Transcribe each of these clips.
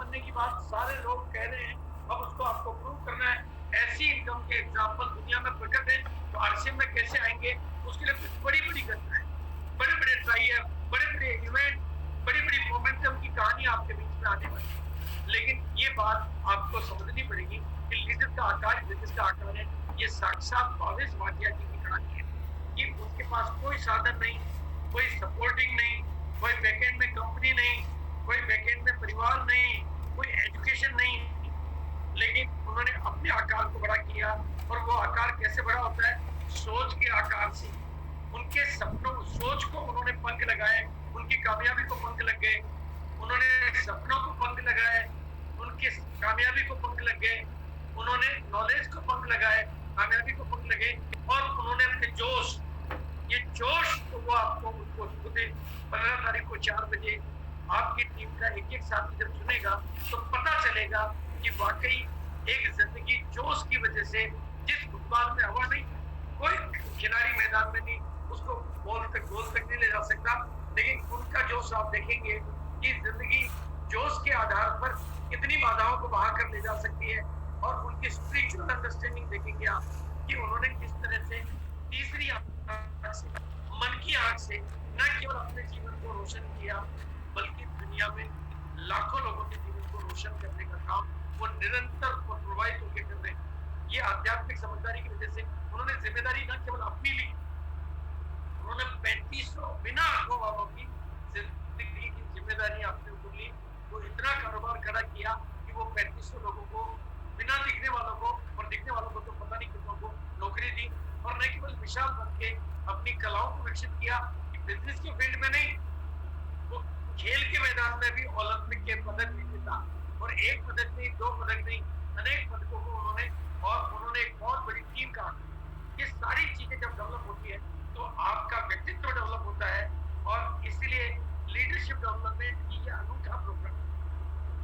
बनने की बात सारे लोग कह रहे हैं, अब उसको आपको प्रूव करना है। ऐसी इनकम के एग्जाम्पल दुनिया में प्रकट है, तो आरसीएम में कैसे आएंगे? उसके लिए कुछ बड़ी बड़ी घटनाएं, बड़े बड़े ट्रायल, बड़े बड़े इवेंट, बड़ी बड़ी मोमेंटम की कहानी आपके बीच में आने वाली है। लेकिन ये बात आपको समझनी पड़ेगी कि लीडर का आकार बिजनेस का आकार है, ये साक्षात भावेश भाटिया जी की कहानी है कि उनके पास कोई साधन नहीं, कोई सपोर्टिंग नहीं, कोई बैकएंड में कंपनी नहीं, कोई बैकएंड में परिवार नहीं, कोई एजुकेशन नहीं, लेकिन उन्होंने अपने आकार को बड़ा किया। और वो आकार कैसे बड़ा होता है? सोच के आकार से। उनके सपनों, सोच को उन्होंने पंख लगाए, उनकी कामयाबी को पंख लग गए, उन्होंने सपनों को पंख लगाए, उनकी कामयाबी को पंख लग गए, उन्होंने नॉलेज को पंख लगाए, कामयाबी को पंख लगे, और उन्होंने अपने जोश, ये जोश तो वो आपको उनको 15 तारीख को 4 बजे आपकी टीम का एक एक साथी जब सुनेगा तो पता चलेगा कि वाकई एक जिंदगी जोश की वजह से, जिस फुटबॉल में हवा नहीं, कोई खिलाड़ी मैदान में नहीं, उसको गोल तक नहीं ले जा सकता, लेकिन उनका जोश आप देखेंगे कि जिंदगी जोश के आधार पर कितनी बाधाओं को बहा कर ले जा सकती है। और उनकी स्पिरिचुअल अंडरस्टैंडिंग देखेंगे आप कि उन्होंने किस तरह से तीसरी आंख से, मन की आंख से न केवल अपने जीवन को रोशन किया, बल्कि दुनिया में लाखों लोगों के जीवन को रोशन करने का काम वो निरंतर और प्रभावित होकर कर रहे हैं। ये आध्यात्मिक समझदारी की वजह से उन्होंने जिम्मेदारी न केवल अपनी ली, उन्होंने 3500 बिना आंखों वालों की जिंदगी की जिम्मेदारी अपने ऊपर ली। वो इतना कारोबार खड़ा किया कि वो 3500 लोगों को, बिना दिखने वालों को, और दिखने वालों को तो पता नहीं कितनों को नौकरी दी। और न केवल विशाल बन के अपनी कलाओं को विकसित किया कि बिजनेस के फील्ड में नहीं, वो खेल के मैदान में भी ओलंपिक के पदक भी जीता, और एक पदक नहीं, 2 पदक नहीं, अनेक पदकों को उन्होंने, और उन्होंने एक बहुत बड़ी टीम का। ये सारी चीजें जब डेवलप होती है तो आपका व्यक्तित्व डेवलप होता है। और इसलिए लीडरशिप डेवलपमेंट की ये अनूठा प्रोग्राम,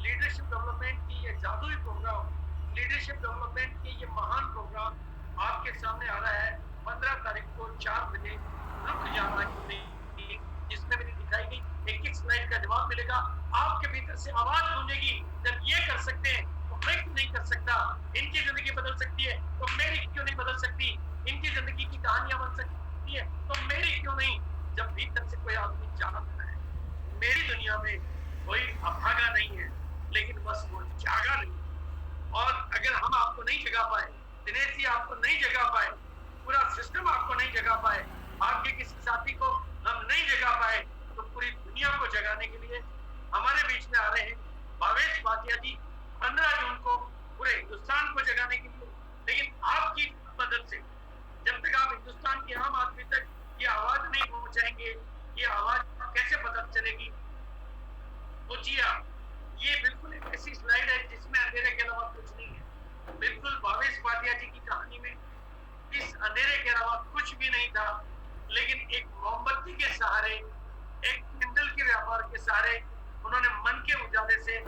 लीडरशिप डेवलपमेंट की ये जादुई प्रोग्राम, लीडरशिप डेवलपमेंट की ये महान प्रोग्राम आपके सामने आ रहा है 15 तारीख को 4 बजे। रुक जाना क्यों नहीं, जिसमें मेरी दिखाई गई एक एक स्लाइड का जवाब मिलेगा। आपके भीतर से आवाज गूंजेगी, जब ये कर सकते हैं तो मैं क्यों नहीं कर सकता? इनकी जिंदगी बदल सकती है तो मेरी क्यों नहीं बदल सकती? इनकी जिंदगी की कहानियां बन सकती है तो मेरी क्यों नहीं? जब भीतर से कोई आदमी जानता है मेरी दुनिया में कोई अभागा नहीं है, लेकिन बस वो जागा नहीं। और अगर हम आपको नहीं जगा पाए, दिनेश जी आपको नहीं जगा पाए, पूरा सिस्टम आपको नहीं जगा पाए, आपके किसी साथी को हम नहीं जगा पाए, तो पूरी दुनिया को जगाने के लिए हमारे बीच में आ रहे हैं भावेश भाटिया जी 15 जून को, पूरे हिंदुस्तान को जगाने के लिए। लेकिन आपकी मदद से जब तक आप हिंदुस्तान के आम आदमी तक ये आवाज नहीं पहुंचाएंगे, ये आवाज कैसे पता चलेगी? सोचिए, ये बिल्कुल एक ऐसी स्लाइड है जिसमें अंधेरे के अलावा कुछ नहीं है। बिल्कुल भावेश भाटिया जी की कहानी में इस अंधेरे के अलावा कुछ भी नहीं था, लेकिन एक मोमबत्ती के सहारे, एक किंडल के व्यापार के सहारे उन्होंने मन के उजाले से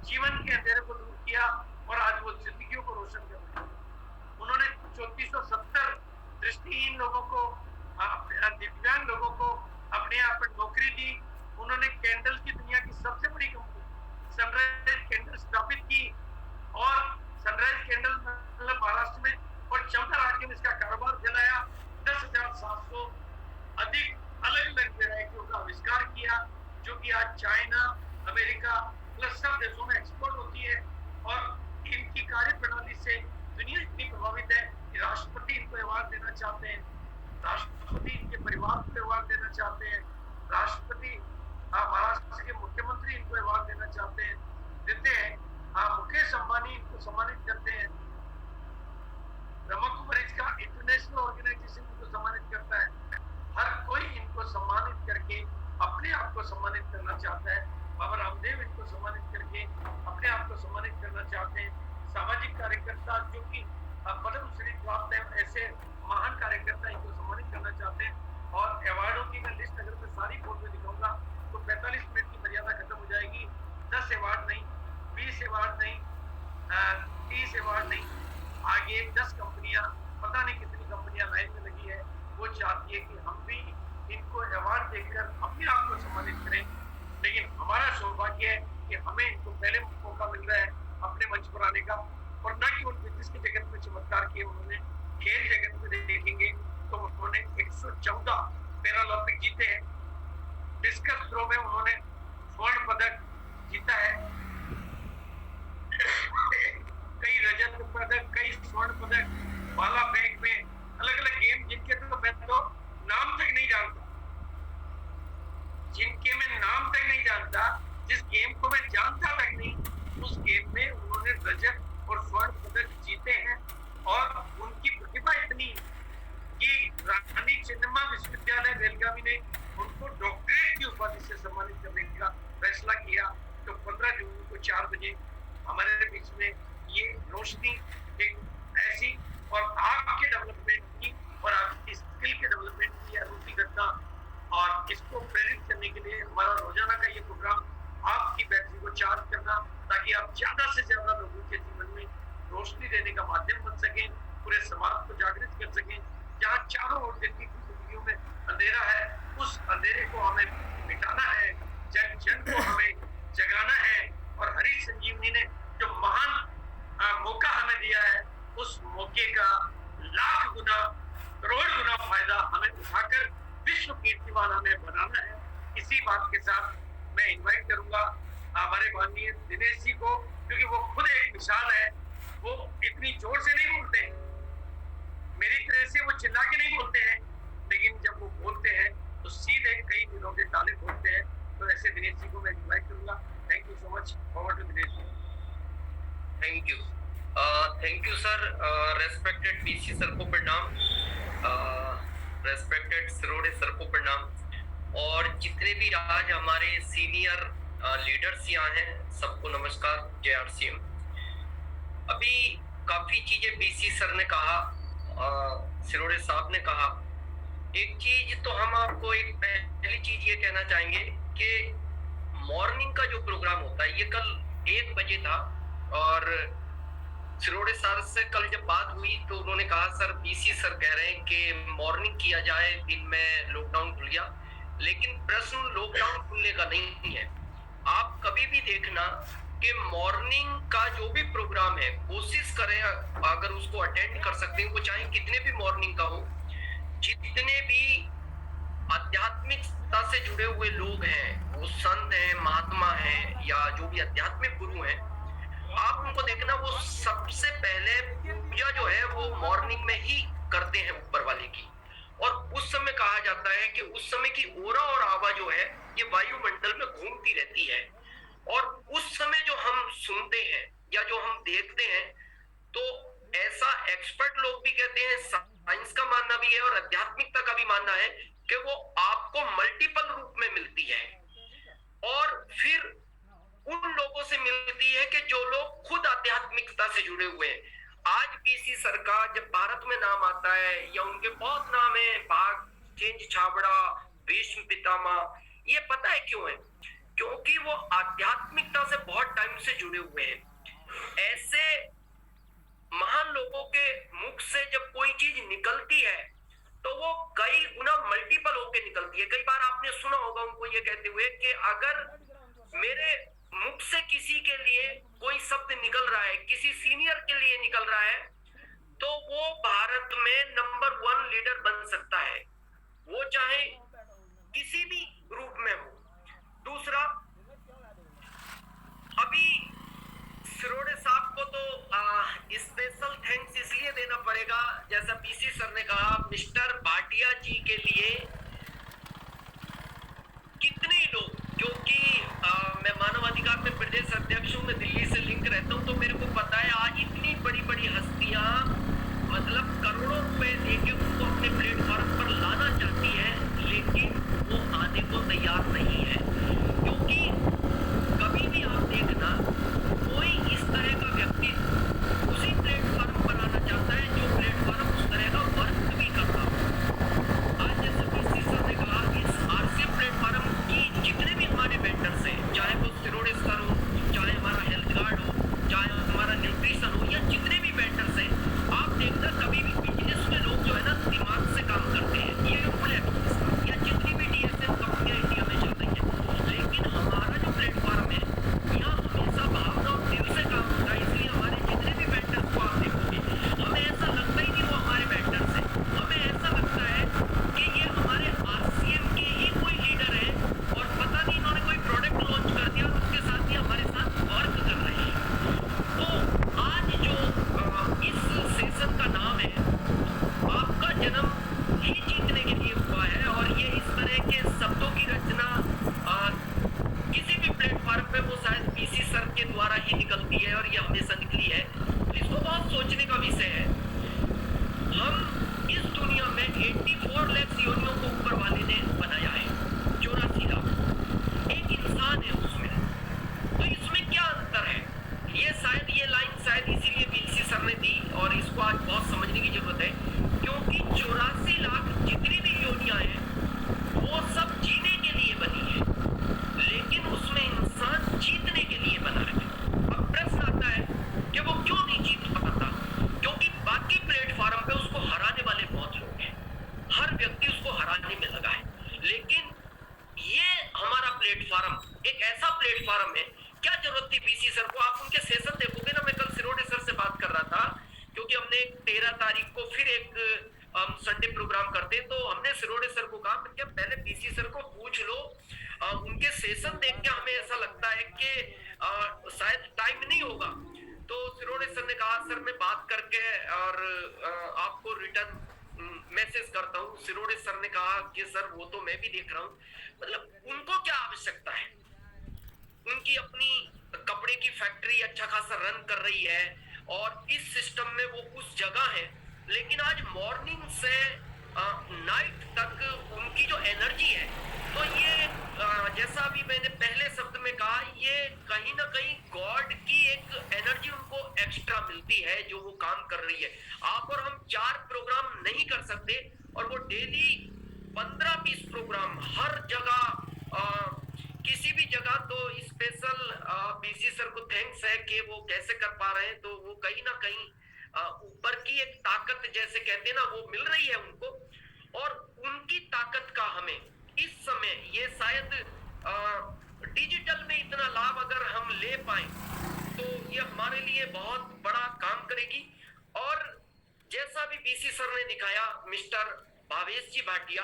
जीवन के अंधेरे को दूर किया, और आज वो जिंदगियों को रोशन कर रहे हैं। उन्होंने 3470 दृष्टिहीन लोगों को, दिव्यांग लोगों को अपने यहाँ पर नौकरी दी। उन्होंने कैंडल की दुनिया की सबसे बड़ी कंपनी सनराइज कैंडल स्थापित की, और सनराइज कैंडल मतलब महाराष्ट्र में और 14 राज्यों में इसका कारोबार फैलाया। 10,700 अधिक अलग अलग वैरायटियों का आविष्कार किया, जो कि आज चाइना, अमेरिका प्लस सब देशों में एक्सपोर्ट होती है। और इनकी कार्य प्रणाली से दुनिया इतनी प्रभावित है कि राष्ट्रपति इनको अवार्ड देना चाहते हैं, राष्ट्रपति इनके परिवार को अवार्ड देना चाहते हैं, राष्ट्रपति महाराष्ट्र के मुख्यमंत्री इनको अवार्ड देना चाहते हैं, देते हैं। मुकेश अंबानी इनको सम्मानित करते हैं, ब्रह्मा कुमारीज का इंटरनेशनल ऑर्गेनाइजेशन इनको सम्मानित करता है। हर कोई इनको सम्मानित करके अपने आप को सम्मानित करना चाहता है। बाबा रामदेव इनको सम्मानित करके अपने आप को सम्मानित करना चाहते हैं। सामाजिक कार्यकर्ता जो कि पद्मश्री प्राप्त है, ऐसे महान कार्यकर्ता इनको सम्मानित करना चाहते हैं। और अवार्डों की मैं लिस्ट अगर मैं सारी बोर्ड में दिखाऊंगा तो 45 मिनट की मर्यादा खत्म हो जाएगी। 10 अवार्ड नहीं, 20 अवार्ड नहीं, 30 अवार्ड नहीं, आगे 10 कंपनियां, पता नहीं कितनी कंपनियां लाइन में लगी है, वो चाहती है कि हम भी इनको अवार्ड देकर अपने आप को सम्मानित करें। लेकिन हमारा सौभाग्य है कि हमें इनको पहले मौका मिला। और न कि उन बिजनेस के जगत में चमत्कार किए उन्होंने, खेल जगत में देखेंगे तो उन्होंने 114 पैरालंपिक जीते हैं। डिस्कस थ्रो में उन्होंने स्वर्ण पदक जीता है, कई रजत पदक, कई स्वर्ण पदक, भाला फेंक में, अलग अलग गेम जिनके तो मैं तो नाम तक नहीं जानता, जिनके मैं नाम तक नहीं जानता, जिस गेम को मैं जानता तक नहीं, उस गेम में उन्होंने रजत और स्वर्ण पदक जीते हैं। और उनकी प्रतिभा इतनी कि रानी चेन्नम्मा विश्वविद्यालय बेलगावी ने उनको डॉक्टरेट की उपाधि से सम्मानित करने का फैसला किया। तो 15 जून को 4 बजे हमारे बीच में ये रोशनी एक ऐसी और आपके डेवलपमेंट की और आपकी स्किल के डेवलपमेंट की अनूठी घटना, और इसको प्रेरित करने के लिए हमारा रोजाना का ये प्रोग्राम आपकी बैटरी को चार्ज करना, ताकि आप ज्यादा से ज्यादा लोगों के जीवन में रोशनी देने का माध्यम बन सकें, पूरे समाज को जागृत कर सकें। जहाँ चारों ओर दिन की जिंदगियों में अंधेरा है, उस अंधेरे को हमें मिटाना है, जन जन को हमें जगाना है। और हरी संजीवनी ने जो महान मौका हमें दिया है, उस मौके का लाख गुना, करोड़ गुना फायदा हमें उठाकर विश्व कीर्तिमान हमें बनाना है। इसी बात के साथ मैं इनवाइट करूंगा हमारे माननीय दिनेश जी को, क्योंकि वो खुद एक मिसाल है। वो इतनी जोर से नहीं बोलते हैं, मेरी तरह से वो चिल्ला के नहीं बोलते हैं, लेकिन जब वो बोलते हैं तो सीधे कई दिनों के ताले खोलते हैं। तो ऐसे दिनेश जी को मैं इनवाइट करूंगा। Thank you so much. Over to Dinesh ji. Thank you sir. Respected BC sir को प्रणाम, रेस्पेक्टेड सिरोड़े सर को प्रणाम, और जितने भी आज हमारे सीनियर लीडर्स यहाँ हैं सबको नमस्कार, जय आरसीएम। अभी काफी चीजें बीसी सर ने कहा, सिरोड़े साहब ने कहा। एक चीज तो हम आपको, एक पहली चीज ये कहना चाहेंगे कि मॉर्निंग का जो प्रोग्राम होता है ये कल 1 बजे था, और सिरोड़े सर से कल जब बात हुई तो उन्होंने कहा सर बीसी सर कह रहे हैं कि मॉर्निंग किया जाए, दिन में लॉकडाउन खुल गया। लेकिन प्रश्न लॉकडाउन खुलने का नहीं है। आप कभी भी देखना कि मॉर्निंग का जो भी प्रोग्राम है कोशिश करें अगर उसको अटेंड कर सकते हैं, वो चाहे कितने भी मॉर्निंग का हो। जितने भी आध्यात्मिकता से जुड़े हुए लोग हैं, वो संत हैं, महात्मा हैं, या जो भी आध्यात्मिक गुरु हैं, आप उनको देखना वो सबसे पहले पूजा जो है वो मॉर्निंग में ही करते हैं ऊपर वाले की। और उस समय कहा जाता है कि उस समय की ओरा और आवा जो है ये वायुमंडल में घूमती रहती है, और उस समय जो हम सुनते हैं या जो हम देखते हैं, तो ऐसा एक्सपर्ट लोग भी कहते हैं, साइंस का मानना भी है और आध्यात्मिकता का भी मानना है कि वो आपको मल्टीपल रूप में मिलती है, और फिर उन लोगों से मिलती है कि जो लोग खुद आध्यात्मिकता से जुड़े हुए हैं। आज बीसी सर का जब भारत में नाम आता है, या उनके बहुत नाम है, भाग चेंज छाबड़ा, भीष्म पितामह, ये पता है क्यों है? क्योंकि वो आध्यात्मिकता से बहुत टाइम से जुड़े हुए हैं। ऐसे महान लोगों के मुख से जब कोई चीज निकलती है तो वो कई गुना मल्टीपल होके निकलती है। कई बार आपने सुना होगा उनको ये कहते हुए कि अगर मेरे मुख से किसी के लिए कोई शब्द निकल रहा है, किसी सीनियर के लिए निकल रहा है, तो वो भारत में नंबर 1 लीडर बन सकता है, वो चाहे किसी भी रूप में हो। दूसरा, अभी सिरोड़े साहब को तो स्पेशल थैंक्स इसलिए देना पड़ेगा, जैसा पीसी सर ने कहा, मिस्टर भाटिया जी के लिए कितने ही लोग, जो कि मैं मानवाधिकार में प्रदेश अध्यक्ष हूँ, मैं दिल्ली से लिंक रहता हूँ, तो मेरे को पता है आज इतनी बड़ी बड़ी हस्तियां मतलब करोड़ों रुपए देके उनको अपने प्लेटफॉर्म पर लाना चाहती है, लेकिन वो आने को तैयार नहीं है। क्योंकि कभी भी आप देखना, कोई इस तरह का व्यक्ति उसी प्लेटफॉर्म पर आना चाहता है जो प्लेटफॉर्म उस तरह का वर्क भी करता हो। आज जैसे पीसी सर ने कहा, इस आरसीएम प्लेटफॉर्म की जितने भी हमारे वेंडर्स हैं, चाहे वो सिरोड़े सर हो, चाहे हमारा हेल्थ कार्ड हो, चाहे हमारा न्यूट्रिशन हो, या जितने भी वेंडर्स हैं, आप देखना कभी भी बिजनेस में लोग जो है ना दिमाग से काम करते हैं। ये रूल है बिजनेस का, या जितनी भी डीएसएम कंपनियां इंडिया में चल रही है, के द्वारा ही निकलती है और ये हमेशा निकली है। तो इसको बहुत सोचने का विषय है। हम इस दुनिया में 84 लाख योनियों को ऊपर वाले ने बनाया है, 84 लाख। एक इंसान है उसमें, तो इसमें क्या अंतर है? ये लाइन शायद इसीलिए बीसी सर ने दी और इसको आज बहुत समझने की जरूरत है, क्योंकि 84 लाख जितनी भी योनियां हैं वो सब जीने के लिए बनी है, लेकिन उसमें इंसान जीतने के लिए बना है। अब प्रश्न आता है कि वो क्यों नहीं जीत पाता? क्योंकि बाकी प्लेटफॉर्म पे उसको हराने वाले बहुत लोग हैं, हर व्यक्ति उसको हराने में लगा है, लेकिन ये हमारा प्लेटफॉर्म एक ऐसा प्लेटफॉर्म है। क्या जरूरत थी बीसी सर को? आप उनके सेशन देखोगे ना, मैं कल सिरोडे सर से बात कर रहा था, क्योंकि हमने 13 तारीख को फिर एक संडे प्रोग्राम करते, तो हमने सिरोडे सर को कहा कि पहले बीसी सर को पूछ लो, उनके सेशन देख के हमें ऐसा लगता है कि शायद टाइम नहीं होगा। तो सिरोडे सर ने कहा सर मैं बात करके और आपको रिटर्न मैसेज करता हूँ। सिरोडे सर ने कहा कि सर वो तो मैं भी देख रहा हूँ, मतलब उनको क्या आवश्यकता है? उनकी अपनी कपड़े की फैक्ट्री अच्छा खासा रन कर रही है और इस सिस्टम में वो उस जगह है, लेकिन आज मॉर्निंग से नाइट तक उनकी जो एनर्जी है, तो ये जैसा अभी मैंने पहले शब्द में कहा, ये कहीं ना कहीं गॉड की एक एनर्जी उनको एक्स्ट्रा मिलती है जो वो काम कर रही है। आप और हम 4 प्रोग्राम नहीं कर सकते और वो डेली 15-20 प्रोग्राम हर जगह किसी भी जगह। तो स्पेशल बीसी सर को थैंक्स है कि वो कैसे कर पा रहे हैं, तो वो कहीं ना कहीं ऊपर की एक ताकत जैसे कहते हैं ना, वो मिल रही है उनको, और उनकी ताकत का हमें इस समय ये शायद डिजिटल में इतना लाभ अगर हम ले पाए तो ये हमारे लिए बहुत बड़ा काम करेगी। और जैसा भी बीसी सर ने दिखाया, मिस्टर भावेश जी भाटिया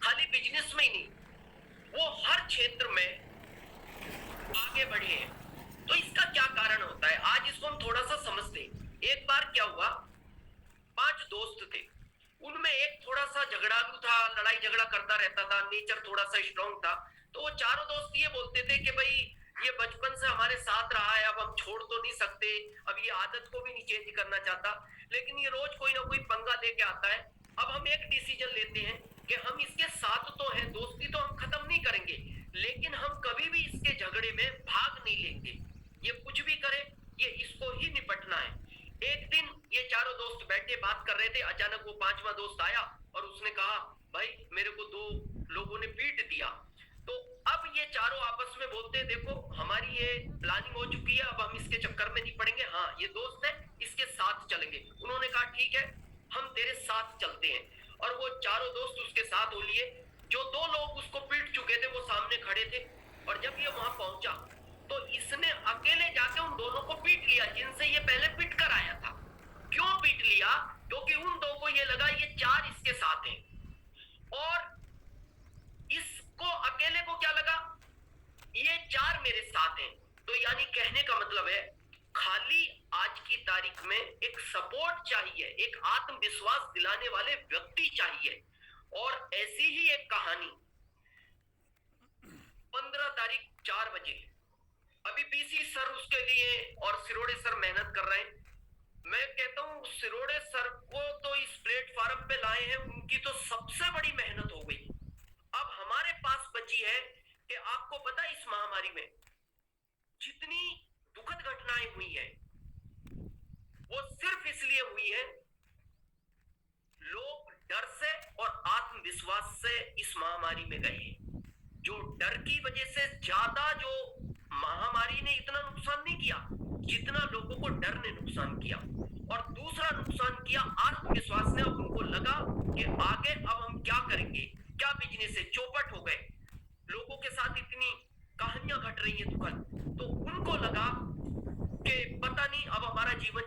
खाली बिजनेस में ही नहीं, वो हर क्षेत्र में आगे बढ़े हैं। तो इसका क्या कारण होता है, आज इसको हम थोड़ा सा समझते हैं। एक बार क्या हुआ, 5 दोस्त थे, उनमें एक थोड़ा सा झगड़ालू था, लड़ाई झगड़ा करता रहता था, नेचर थोड़ा सा स्ट्रॉन्ग था। तो वो चारों दोस्त ये बोलते थे कि भाई ये बचपन से हमारे साथ रहा है, अब हम छोड़ तो नहीं सकते, अब ये आदत को भी नहीं चेंज करना चाहता, लेकिन ये रोज कोई ना कोई पंगा लेके आता है। अब हम एक डिसीजन लेते हैं कि हम इसके साथ तो हैं, दोस्ती तो हम खत्म नहीं करेंगे, लेकिन हम कभी भी इसके झगड़े में भाग नहीं लेंगे, ये कुछ भी करे, ये इसको ही निपटना है। एक दिन ये चारों दोस्त बैठे बात कर रहे थे, अचानक वो 5वां दोस्त आया और उसने कहा भाई मेरे को 2 लोगों ने पीट दिया। तो अब ये चारों आपस में बोलते हैं देखो हमारी ये प्लानिंग हो चुकी है, अब हम इसके चक्कर में नहीं पड़ेंगे, हाँ ये दोस्त है इसके साथ चलेंगे। उन्होंने कहा ठीक है हम तेरे साथ चलते हैं, और वो चारों दोस्त उसके साथ हो लिए। जो 2 लोग उसको पीट चुके थे वो सामने खड़े थे, और जब ये वहां पहुंचा तो इसने अकेले जाके उन दोनों को पीट लिया जिनसे ये पहले पीट कर आया था। क्यों पीट लिया? क्योंकि उन 2 को ये लगा ये 4 इसके साथ हैं, और इसको अकेले को क्या लगा ये 4 मेरे साथ हैं। तो यानी कहने का मतलब है खाली आज की तारीख में एक सपोर्ट चाहिए, एक आत्मविश्वास दिलाने वाले व्यक्ति चाहिए। और ऐसी ही एक कहानी 15 तारीख 4 बजे, अभी बीसी सर उसके लिए और सिरोडे सर मेहनत कर रहे हैं। मैं कहता हूं सिरोडे सर को तो इस प्लेटफॉर्म पे लाए हैं, उनकी तो सबसे बड़ी मेहनत हो गई। अब हमारे पास बची है कि आपको पता है इस महामारी में जितनी दुखद घटनाएं हुई है वो सिर्फ इसलिए हुई है लोग डर से और आत्मविश्वास से इस महामारी में गए। जो डर की वजह से ज्यादा जो महामारी ने इतना नुकसान नहीं किया जितना लोगों को डर ने नुकसान किया, और दूसरा नुकसान किया आत्मविश्वास ने। अब उनको लगा कि आगे अब हम क्या करेंगे, क्या बिजनेस है, चौपट हो गए, लोगों के साथ इतनी कहानियां घट रही है दुखद, तो उनको लगा कि पता नहीं अब हमारा जीवन